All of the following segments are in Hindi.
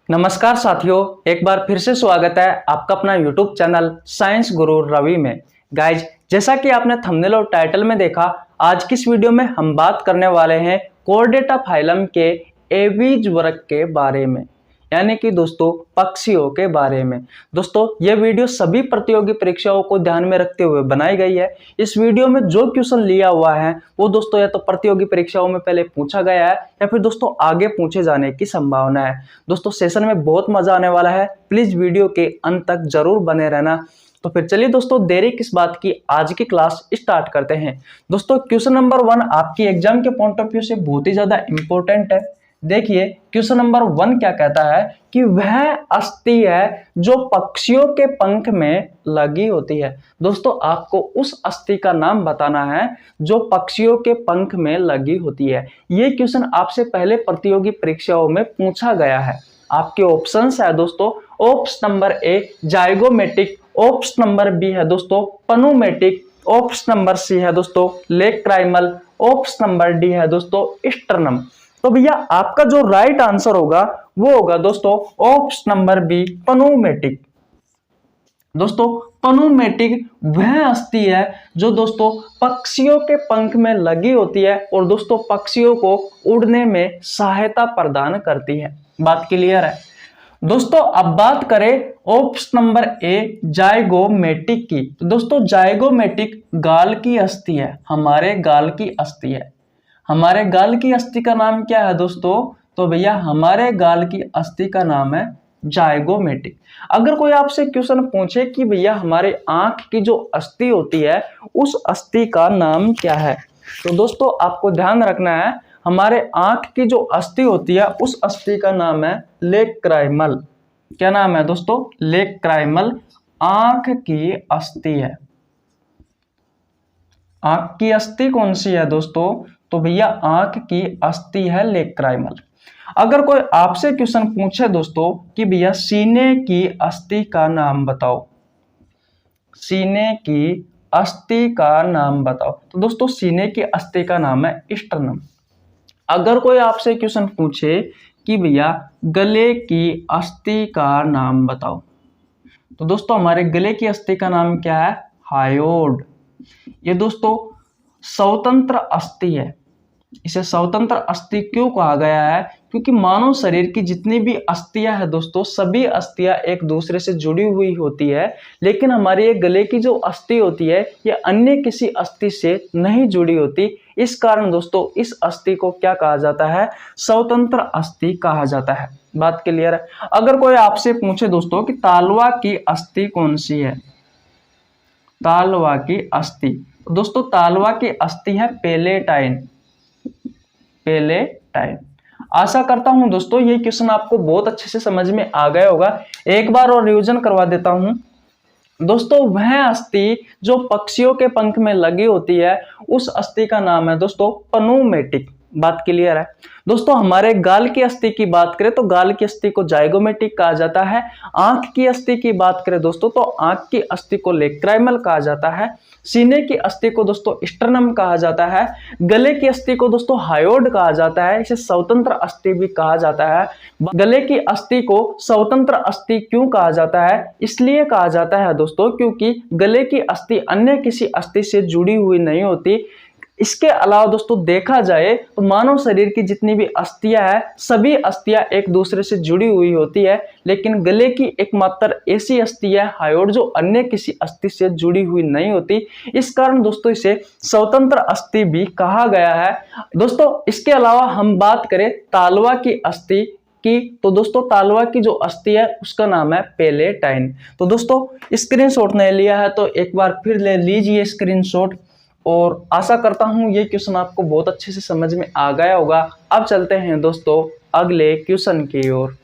नमस्कार साथियों, एक बार फिर से स्वागत है आपका अपना यूट्यूब चैनल साइंस गुरु रवि में। गाइज, जैसा कि आपने थंबनेल और टाइटल में देखा, आज की इस वीडियो में हम बात करने वाले हैं कॉर्डेटा फाइलम के एवीज वर्ग के बारे में, यानी कि दोस्तों पक्षियों के बारे में। दोस्तों यह वीडियो सभी प्रतियोगी परीक्षाओं को ध्यान में रखते हुए बनाई गई है। इस वीडियो में जो क्वेश्चन लिया हुआ है वो दोस्तों या तो प्रतियोगी परीक्षाओं में पहले पूछा गया है या फिर दोस्तों आगे पूछे जाने की संभावना है। दोस्तों सेशन में बहुत मजा आने वाला है, प्लीज वीडियो के अंत तक जरूर बने रहना। तो फिर चलिए दोस्तों देरी किस बात की, आज की क्लास स्टार्ट करते हैं। दोस्तों क्वेश्चन नंबर 1 आपकी एग्जाम के पॉइंट ऑफ व्यू से बहुत ही ज्यादा इंपॉर्टेंट है। देखिए क्वेश्चन नंबर 1 क्या कहता है कि वह अस्थि है जो पक्षियों के पंख में लगी होती है। दोस्तों आपको उस अस्थि का नाम बताना है जो पक्षियों के पंख में लगी होती है। ये क्वेश्चन आपसे पहले प्रतियोगी परीक्षाओं में पूछा गया है। आपके ऑप्शंस है दोस्तों, option number A zygomatic, option number B है दोस्तों पनुमेटिक, ऑप्शन नंबर सी है दोस्तों लेक्राइमल, ऑप्शन नंबर डी है दोस्तों स्टर्नम। तो भैया आपका जो राइट आंसर होगा वो होगा दोस्तों ऑप्शन नंबर बी पनुमेटिक। दोस्तों पनुमेटिक वह अस्थि है जो दोस्तों पक्षियों के पंख में लगी होती है और दोस्तों पक्षियों को उड़ने में सहायता प्रदान करती है। बात क्लियर है दोस्तों। अब बात करें ऑप्शन नंबर ए जाइगोमेटिक की। तो दोस्तों जाइगोमेटिक गाल की अस्थि है, हमारे गाल की अस्थि है। हमारे गाल की अस्थि का नाम क्या है दोस्तों? तो भैया हमारे गाल की अस्थि का नाम है जाइगोमेटिक। अगर कोई आपसे क्वेश्चन पूछे कि भैया हमारे आंख की जो अस्थि होती है उस अस्थि का नाम क्या है, तो दोस्तों आपको ध्यान रखना है हमारे आंख की जो अस्थि होती है उस अस्थि का नाम है लेक्राइमल। क्या नाम है दोस्तों? लेक्राइमल आंख की अस्थि है। आंख की अस्थि कौन सी है दोस्तों? तो भैया आंख की अस्थि है लेक्राइमल। अगर कोई आपसे क्वेश्चन पूछे दोस्तों कि भैया सीने की अस्थि का नाम बताओ, सीने की अस्थि का नाम बताओ, तो दोस्तों सीने की अस्थि का नाम है स्टर्नम। अगर कोई आपसे क्वेश्चन पूछे कि भैया गले की अस्थि का नाम बताओ, तो दोस्तों हमारे गले की अस्थि का नाम क्या है? हायोड। ये दोस्तों स्वतंत्र अस्थि है। इसे स्वतंत्र अस्थि क्यों कहा गया है? क्योंकि मानव शरीर की जितनी भी अस्थियां है दोस्तों, सभी अस्थियां एक दूसरे से जुड़ी हुई होती है, लेकिन हमारे ये गले की जो अस्थि होती है ये अन्य किसी अस्थि से नहीं जुड़ी होती। इस कारण दोस्तों इस अस्थि को क्या कहा जाता है? स्वतंत्र अस्थि कहा जाता है। बात क्लियर है? अगर कोई आपसे पूछे दोस्तों कि तालवा की अस्थि कौन सी है, तालवा की अस्थि, दोस्तों तालवा की अस्थि है पेलेटाइन। पेलेटाइन। आशा करता हूं दोस्तों ये क्वेश्चन आपको बहुत अच्छे से समझ में आ गया होगा। एक बार और रिवीजन करवा देता हूं दोस्तों। वह अस्थि जो पक्षियों के पंख में लगी होती है उस अस्थि का नाम है दोस्तों पनुमेटिक। बात क्लियर है दोस्तों। हमारे गाल की अस्थि की बात करें तो गाल की अस्थि को जाइगोमेटिक कहा जाता है। आंख की अस्थि की बात करें दोस्तों तो आंख की अस्थि को लेक्राइमल कहा जाता है। सीने की अस्थि को दोस्तों स्टर्नम कहा जाता है। गले की अस्थि को दोस्तों हायोड कहा जाता है। इसे स्वतंत्र अस्थि भी कहा जाता है। गले की अस्थि को स्वतंत्र अस्थि क्यों कहा जाता है? इसलिए कहा जाता है दोस्तों क्योंकि गले की अस्थि अन्य किसी अस्थि से जुड़ी हुई नहीं होती। इसके अलावा दोस्तों देखा जाए तो मानव शरीर की जितनी भी अस्थियां है सभी अस्थियां एक दूसरे से जुड़ी हुई होती है, लेकिन गले की एकमात्र ऐसी अस्थि है हायोड जो अन्य किसी अस्थि से जुड़ी हुई नहीं होती। इस कारण दोस्तों इसे स्वतंत्र अस्थि भी कहा गया है। दोस्तों इसके अलावा हम बात करें तालवा की अस्थि की, तो दोस्तों तालवा की जो अस्थि है उसका नाम है पेलेटाइन। तो दोस्तों स्क्रीनशॉट नहीं लिया है तो एक बार फिर ले लीजिए स्क्रीनशॉट, और आशा करता हूं ये क्वेश्चन आपको बहुत अच्छे से समझ में आ गया होगा। अब चलते हैं दोस्तों अगले क्वेश्चन की ओर।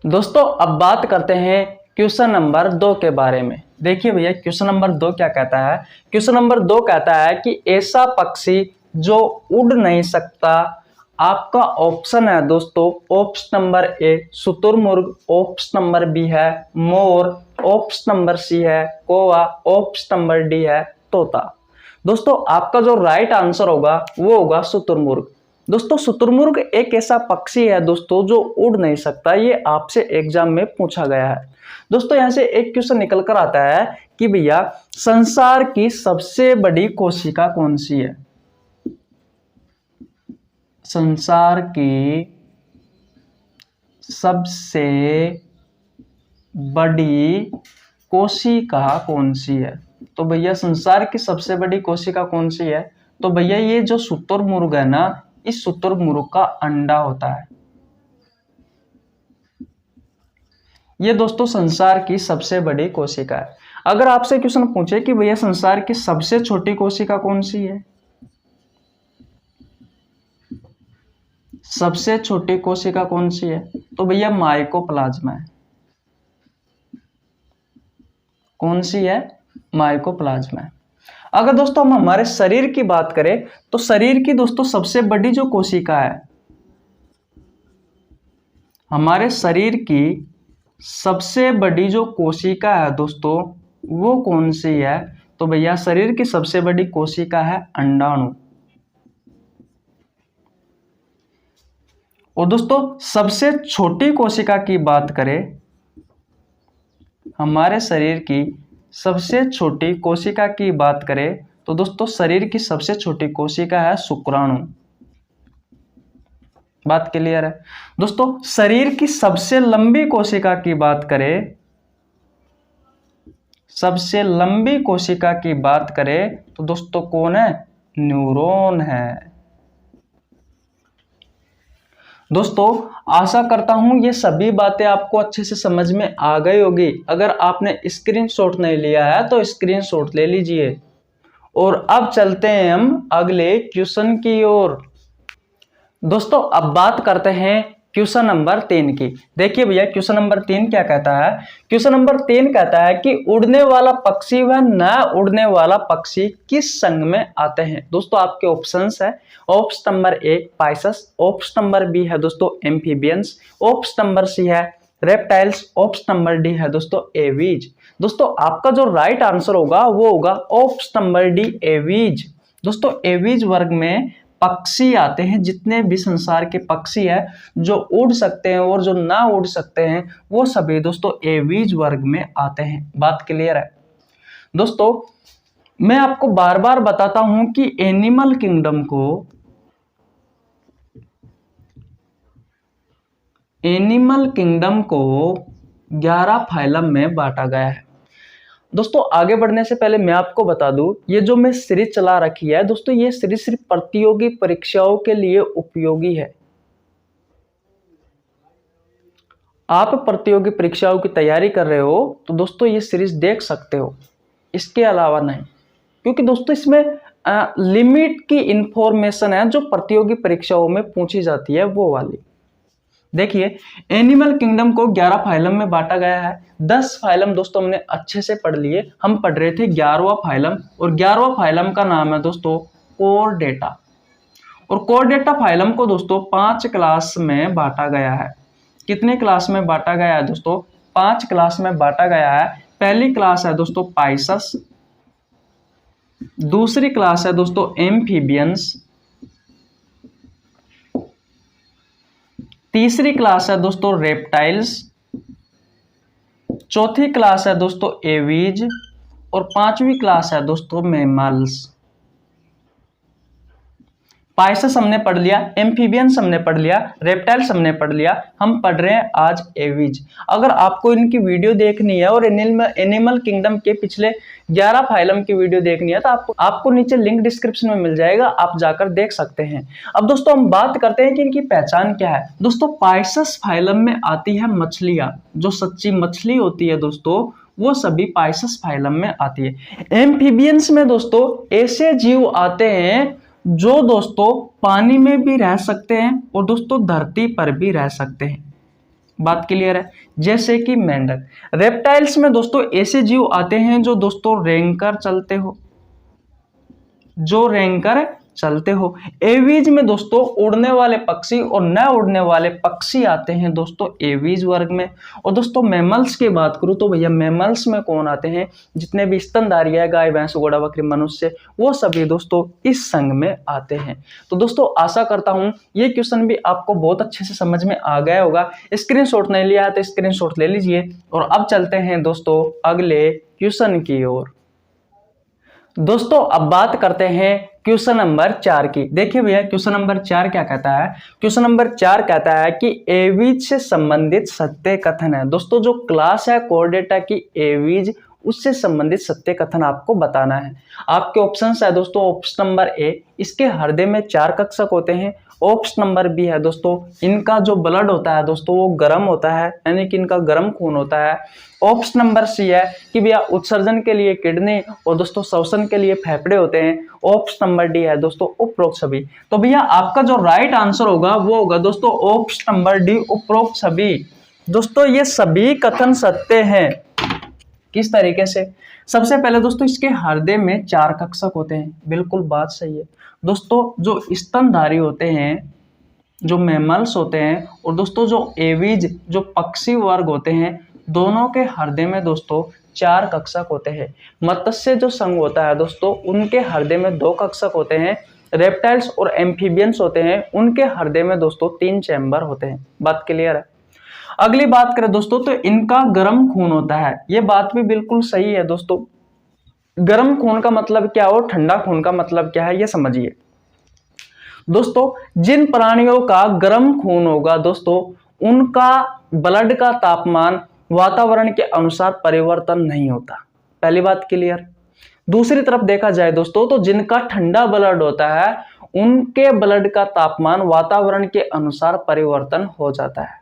दोस्तों अब बात करते हैं क्वेश्चन नंबर 2 के बारे में। देखिए भैया क्वेश्चन नंबर 2 क्या कहता है? क्वेश्चन नंबर 2 कहता है कि ऐसा पक्षी जो उड़ नहीं सकता। आपका ऑप्शन है दोस्तों ऑप्शन नंबर ए शुतुरमुर्ग, ऑप्शन नंबर बी है मोर, ऑप्शन नंबर सी है कौवा, ऑप्शन नंबर डी है तोता। दोस्तों आपका जो राइट आंसर होगा वो होगा शुतुरमुर्ग। दोस्तों शुतुरमुर्ग एक ऐसा पक्षी है दोस्तों जो उड़ नहीं सकता। ये आपसे एग्जाम में पूछा गया है। दोस्तों यहां से एक क्वेश्चन निकल कर आता है कि भैया संसार की सबसे बड़ी कोशिका कौन सी है? संसार की सबसे बड़ी कोशिका कौन सी है? तो भैया संसार की सबसे बड़ी कोशिका कौन सी है? तो भैया ये जो शुतुरमुर्ग है ना, इस शुतुरमुर्ग का अंडा होता है। ये दोस्तों संसार की सबसे बड़ी कोशिका है। अगर आपसे क्वेश्चन पूछे कि भैया संसार की सबसे छोटी कोशिका कौन सी है? सबसे छोटी कोशिका कौन सी है? तो भैया माइकोप्लाज्मा है। कौन सी है? माइकोप्लाज्मा है। अगर दोस्तों हम हमारे शरीर की बात करें तो शरीर की दोस्तों सबसे बड़ी जो कोशिका है, हमारे शरीर की सबसे बड़ी जो कोशिका है दोस्तों वो कौन सी है? तो भैया शरीर की सबसे बड़ी कोशिका है अंडाणु। और दोस्तों सबसे छोटी कोशिका की बात करें, हमारे शरीर की सबसे छोटी कोशिका की बात करें तो दोस्तों शरीर की सबसे छोटी कोशिका है शुक्राणु। बात क्लियर है? दोस्तों शरीर की सबसे लंबी कोशिका की बात करें, सबसे लंबी कोशिका की बात करें तो दोस्तों कौन है? न्यूरॉन है। दोस्तों आशा करता हूं ये सभी बातें आपको अच्छे से समझ में आ गई होगी। अगर आपने स्क्रीनशॉट नहीं लिया है तो स्क्रीनशॉट ले लीजिए। और अब चलते हैं हम अगले क्वेश्चन की ओर। दोस्तों अब बात करते हैं क्वेश्चन नंबर 3 की। देखिए भैया क्वेश्चन नंबर 3 क्या कहता है? क्वेश्चन नंबर 3 कहता है कि उड़ने वाला पक्षी व न उड़ने वाला पक्षी किस संघ में आते हैं? दोस्तों आपके ऑप्शंस है। Option number A Pisces, option number B है दोस्तों एम्फीबियंस, ऑप्शन नंबर सी है रेप्टाइल्स, ऑप्शन नंबर डी है दोस्तों एवीज। दोस्तों आपका जो राइट आंसर होगा वो होगा ऑप्शन नंबर डी एवीज। दोस्तों एवीज वर्ग में पक्षी आते हैं। जितने भी संसार के पक्षी है जो उड़ सकते हैं और जो ना उड़ सकते हैं वो सभी दोस्तों एवीज वर्ग में आते हैं। बात क्लियर है? दोस्तों मैं आपको बार बार बताता हूं कि एनिमल किंगडम को 11 फाइलम में बांटा गया है। दोस्तों आगे बढ़ने से पहले मैं आपको बता दूं, ये जो मैं सीरीज चला रखी है दोस्तों, ये सीरीज सिर्फ प्रतियोगी परीक्षाओं के लिए उपयोगी है। आप प्रतियोगी परीक्षाओं की तैयारी कर रहे हो तो दोस्तों ये सीरीज देख सकते हो, इसके अलावा नहीं। क्योंकि दोस्तों इसमें लिमिट की इंफॉर्मेशन है जो प्रतियोगी परीक्षाओं में पूछी जाती है वो वाली। देखिए एनिमल किंगडम को 11 फाइलम में बांटा गया है। 10 फाइलम दोस्तों हमने अच्छे से पढ़ लिए। हम पढ़ रहे थे 11वां फाइलम, और 11वां फाइलम का नाम है दोस्तों कोरडेटा। और कोरडेटा फाइलम को दोस्तों 5 क्लास में बांटा गया है। कितने क्लास में बांटा गया है दोस्तों? 5 क्लास में बांटा गया है। पहली क्लास है दोस्तों पाइसस, दूसरी क्लास है दोस्तों एम्फीबियंस, तीसरी क्लास है दोस्तों रेप्टाइल्स, चौथी क्लास है दोस्तों एवीज, और 5वीं क्लास है दोस्तों मैमल्स। पाइसस हमने पढ़ लिया, एम्फीबियंस हमने पढ़ लिया, रेप्टाइल्स हमने पढ़ लिया। हम पढ़ रहे हैं आज एवीज। अगर आपको इनकी वीडियो देखनी है और एनिमल किंगडम के पिछले 11 फाइलम की वीडियो देखनी है तो आपको नीचे लिंक डिस्क्रिप्शन में मिल जाएगा, आप जाकर देख सकते हैं। अब दोस्तों हम बात करते हैं कि इनकी पहचान क्या है। दोस्तों पाइसस फाइलम में आती है मछलियां, जो सच्ची मछली होती है दोस्तों वो सभी पाइसस फाइलम में आती है। एम्फीबियंस में दोस्तों ऐसे जीव आते हैं जो दोस्तों पानी में भी रह सकते हैं और दोस्तों धरती पर भी रह सकते हैं। बात क्लियर है? जैसे कि मेंढक। रेप्टाइल्स में दोस्तों ऐसे जीव आते हैं जो दोस्तों रेंगकर चलते हो, जो रेंगकर चलते हो। एवीज में दोस्तों उड़ने वाले पक्षी और न उड़ने वाले पक्षी आते हैं दोस्तों एवीज वर्ग में। और दोस्तों मैमल्स की बात करूं तो भैया मैमल्स में कौन आते हैं, जितने भी स्तनधारी है, गाय भैंस घोड़ा बकरी मनुष्य, वो सभी दोस्तों इस संघ में आते हैं। तो दोस्तों आशा करता हूं ये क्वेश्चन भी आपको बहुत अच्छे से समझ में आ गया होगा। स्क्रीनशॉट नहीं लिया है तो स्क्रीनशॉट ले लीजिए। और अब चलते हैं दोस्तों अगले क्वेश्चन की ओर। दोस्तों अब बात करते हैं क्वेश्चन नंबर 4 की। देखिए भैया क्वेश्चन नंबर 4 क्या कहता है। क्वेश्चन नंबर 4 कहता है कि एवीज से संबंधित सत्य कथन है। दोस्तों जो क्लास है कोर्डेटा की एवीज, उससे संबंधित सत्य कथन आपको बताना है। आपके ऑप्शंस है दोस्तों, ऑप्शन नंबर ए, इसके हृदय में 4 कक्षक होते हैं। ऑप्शन नंबर बी है दोस्तों, इनका जो ब्लड होता है दोस्तों वो गर्म होता है, यानी कि इनका गर्म खून होता है। ऑप्शन नंबर सी है कि भैया उत्सर्जन के लिए किडनी और दोस्तों श्वसन के लिए फेफड़े होते हैं। ऑप्शन नंबर डी है दोस्तों उपरोक्त सभी। तो भैया आपका जो राइट आंसर होगा वो होगा दोस्तों ऑप्शन नंबर डी उपरोक्त सभी। दोस्तों ये सभी कथन सत्य हैं। किस तरीके से? सबसे पहले दोस्तों इसके हृदय में 4 कक्षक होते हैं, बिल्कुल बात सही है दोस्तों। जो स्तनधारी होते हैं, जो मैमल्स होते हैं, और दोस्तों जो एवीज जो पक्षी वर्ग होते हैं, दोनों के हृदय में दोस्तों 4 कक्षक होते हैं। मत्स्य जो संघ होता है दोस्तों, उनके हृदय में 2 कक्षक होते हैं। रेप्टाइल्स और एम्फीबियंस होते हैं, उनके हृदय में दोस्तों 3 चैम्बर होते हैं। बात क्लियर है? अगली बात करें दोस्तों तो इनका गर्म खून होता है। ये बात भी बिल्कुल सही है दोस्तों। गर्म खून का मतलब क्या हो, ठंडा खून का मतलब क्या है, ये समझिए दोस्तों। जिन प्राणियों का गर्म खून होगा दोस्तों, उनका ब्लड का तापमान वातावरण के अनुसार परिवर्तन नहीं होता। पहली बात क्लियर। दूसरी तरफ देखा जाए दोस्तों तो जिनका ठंडा ब्लड होता है, उनके ब्लड का तापमान वातावरण के अनुसार परिवर्तन हो जाता है।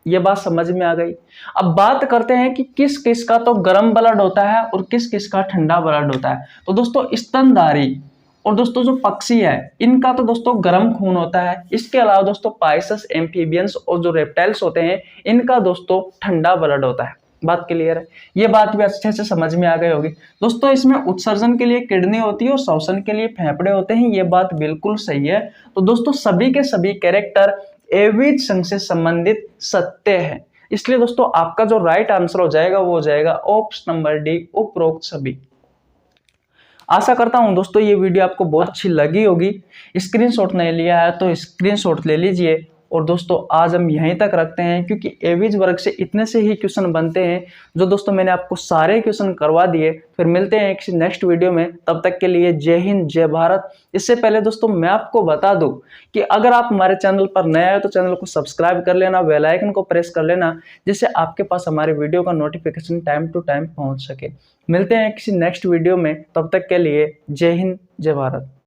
ये बात समझ में आ गई। अब बात करते हैं कि किस किस का तो गर्म ब्लड होता है और किस किस का ठंडा ब्लड होता है। तो दोस्तों स्तनधारी और दोस्तों जो पक्षी है, इनका तो दोस्तों गर्म खून होता है। इसके अलावा दोस्तों पाइसस, एम्फीबियंस और जो रेप्टाइल्स होते हैं, इनका दोस्तों ठंडा ब्लड होता है। बात क्लियर है? ये बात भी अच्छे से समझ में आ गई होगी दोस्तों। इसमें उत्सर्जन के लिए किडनी होती है और श्वसन के लिए फेफड़े होते हैं। ये बात बिल्कुल सही है। तो दोस्तों सभी के सभी कैरेक्टर एवीज संघ से संबंधित सत्य है। इसलिए दोस्तों आपका जो राइट आंसर हो जाएगा वो हो जाएगा ऑप्शन नंबर डी उपरोक्त सभी। आशा करता हूं दोस्तों ये वीडियो आपको बहुत अच्छी लगी होगी। स्क्रीनशॉट नहीं लिया है तो स्क्रीनशॉट ले लीजिए। और दोस्तों आज हम यहीं तक रखते हैं, क्योंकि एवीज वर्ग से इतने से ही क्वेश्चन बनते हैं जो दोस्तों मैंने आपको सारे क्वेश्चन करवा दिए। फिर मिलते हैं किसी नेक्स्ट वीडियो में, तब तक के लिए जय हिंद जय भारत। इससे पहले दोस्तों मैं आपको बता दूं कि अगर आप हमारे चैनल पर नए आए तो चैनल को सब्सक्राइब कर लेना, बेल आइकन को प्रेस कर लेना, जिससे आपके पास हमारे वीडियो का नोटिफिकेशन टाइम टू टाइम पहुंच सके। मिलते हैं किसी नेक्स्ट वीडियो में, तब तक के लिए जय हिंद जय भारत।